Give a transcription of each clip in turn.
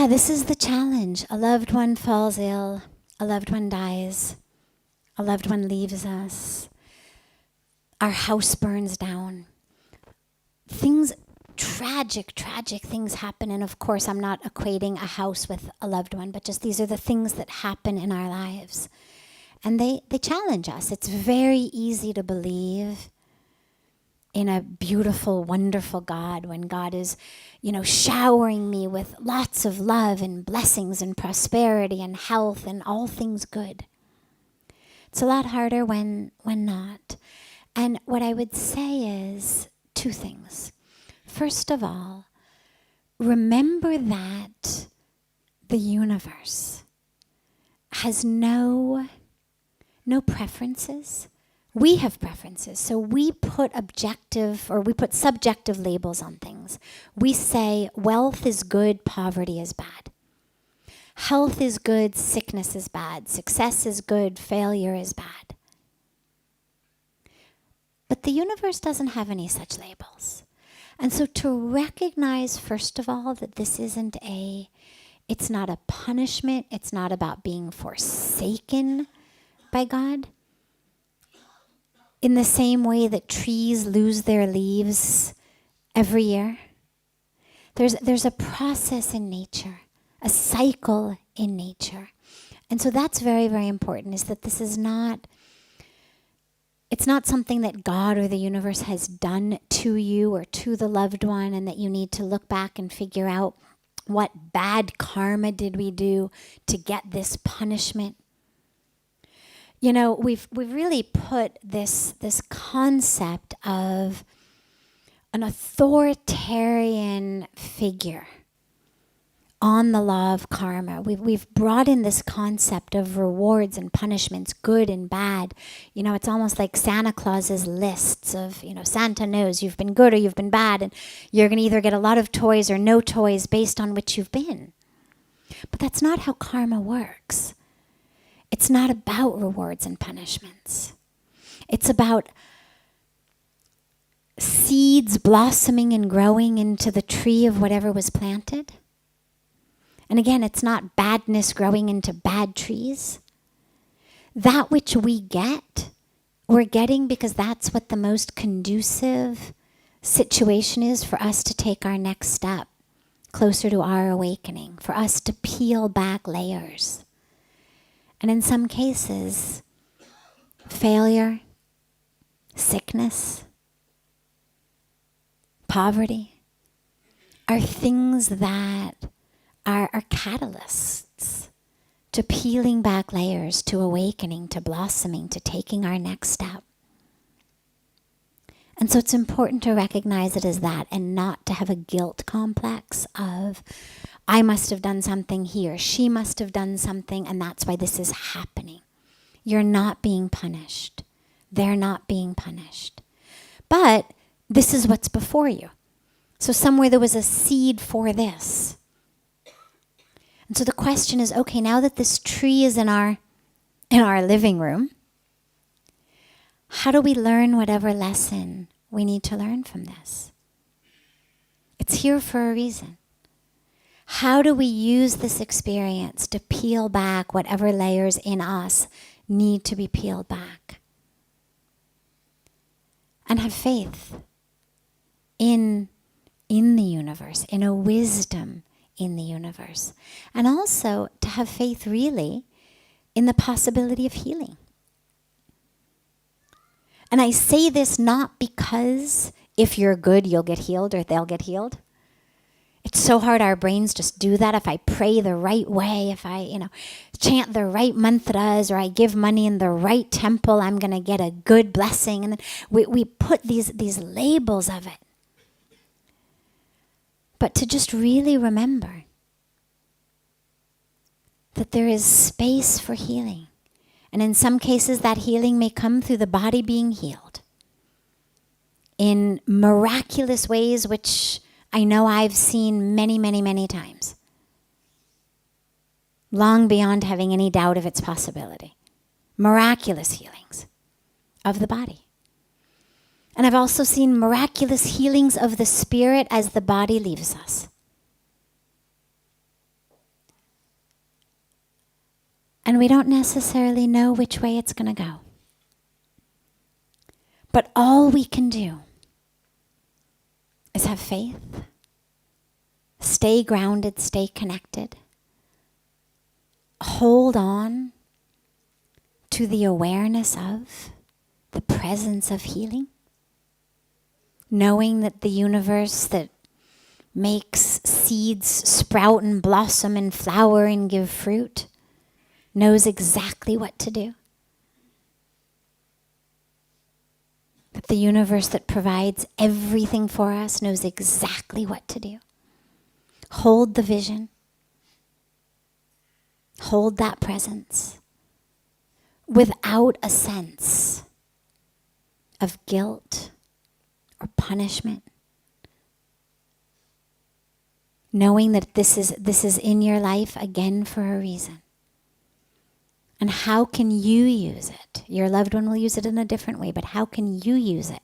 Yeah, this is the challenge. A loved one falls ill, a loved one dies, a loved one leaves us, our house burns down. Things, tragic things happen. And of course, I'm not equating a house with a loved one, but just these are the things that happen in our lives. And they challenge us. It's very easy to believe in a beautiful, wonderful God when God is, showering me with lots of love and blessings and prosperity and health and all things good. It's a lot harder when not. And what I would say is two things. First of all, remember that the universe has no preferences. We have preferences, so we put subjective labels on things. We say wealth is good, poverty is bad. Health is good, sickness is bad. Success is good, failure is bad. But the universe doesn't have any such labels. And so to recognize, first of all, that this it's not a punishment, it's not about being forsaken by God. In the same way that trees lose their leaves every year, there's a process in nature, a cycle in nature. And so that's very, very important, is that this is it's not something that God or the universe has done to you or to the loved one, and that you need to look back and figure out what bad karma did we do to get this punishment. We've really put this concept of an authoritarian figure on the law of karma. We've brought in this concept of rewards and punishments, good and bad. It's almost like Santa Claus's lists of, Santa knows you've been good or you've been bad, and you're going to either get a lot of toys or no toys based on which you've been. But that's not how karma works. It's not about rewards and punishments. It's about seeds blossoming and growing into the tree of whatever was planted. And again, it's not badness growing into bad trees. That which we get, we're getting because that's what the most conducive situation is for us to take our next step closer to our awakening, for us to peel back layers. And in some cases, failure, sickness, poverty are things that are catalysts to peeling back layers, to awakening, to blossoming, to taking our next step. And so it's important to recognize it as that, and not to have a guilt complex of, I must have done something, he or she must have done something, and that's why this is happening. You're not being punished. They're not being punished. But this is what's before you. So somewhere there was a seed for this. And so the question is, okay, now that this tree is in our living room, how do we learn whatever lesson we need to learn from this? It's here for a reason. How do we use this experience to peel back whatever layers in us need to be peeled back? And have faith in the universe, in a wisdom in the universe. And also to have faith really in the possibility of healing. And I say this not because if you're good, you'll get healed or they'll get healed. It's so hard, our brains just do that. If I pray the right way, if I, chant the right mantras, or I give money in the right temple, I'm going to get a good blessing. And then we put these labels of it. But to just really remember that there is space for healing. And in some cases, that healing may come through the body being healed in miraculous ways, which I know I've seen many, many, many times, long beyond having any doubt of its possibility. Miraculous healings of the body. And I've also seen miraculous healings of the spirit as the body leaves us. And we don't necessarily know which way it's going to go. But all we can do is have faith, stay grounded, stay connected, hold on to the awareness of the presence of healing, knowing that the universe that makes seeds sprout and blossom and flower and give fruit knows exactly what to do. That the universe that provides everything for us knows exactly what to do. Hold the vision. Hold that presence without a sense of guilt or punishment. Knowing that this is in your life again for a reason. And how can you use it? Your loved one will use it in a different way, but how can you use it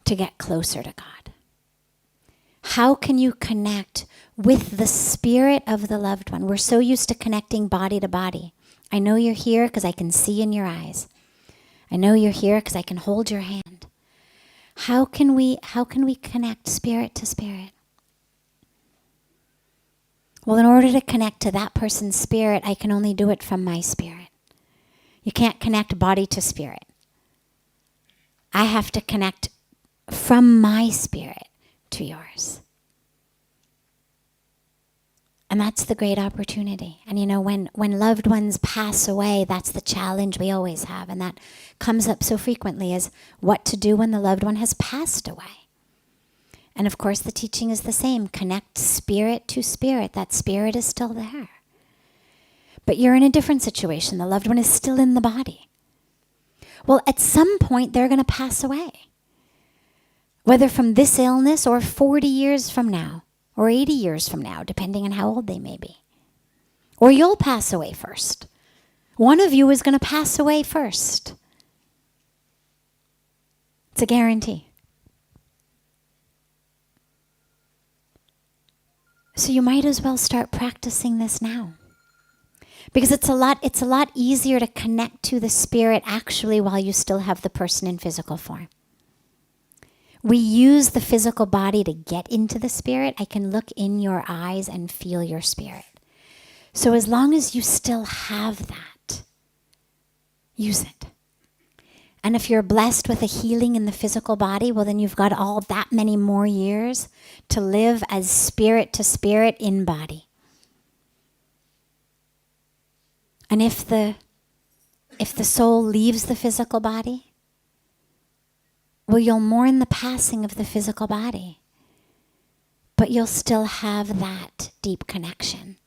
to get closer to God? How can you connect with the spirit of the loved one? We're so used to connecting body to body. I know you're here because I can see in your eyes. I know you're here because I can hold your hand. How can we connect spirit to spirit? Well, in order to connect to that person's spirit, I can only do it from my spirit. You can't connect body to spirit. I have to connect from my spirit to yours. And that's the great opportunity. And when loved ones pass away, that's the challenge we always have. And that comes up so frequently, is what to do when the loved one has passed away. And of course, the teaching is the same. Connect spirit to spirit. That spirit is still there. But you're in a different situation. The loved one is still in the body. Well, at some point, they're going to pass away. Whether from this illness or 40 years from now or 80 years from now, depending on how old they may be. Or you'll pass away first. One of you is going to pass away first. It's a guarantee. So you might as well start practicing this now. Because it's a lot easier to connect to the spirit actually while you still have the person in physical form. We use the physical body to get into the spirit. I can look in your eyes and feel your spirit. So as long as you still have that, use it. And if you're blessed with a healing in the physical body, well, then you've got all that many more years to live as spirit to spirit in body. And if the soul leaves the physical body, well, you'll mourn the passing of the physical body, but you'll still have that deep connection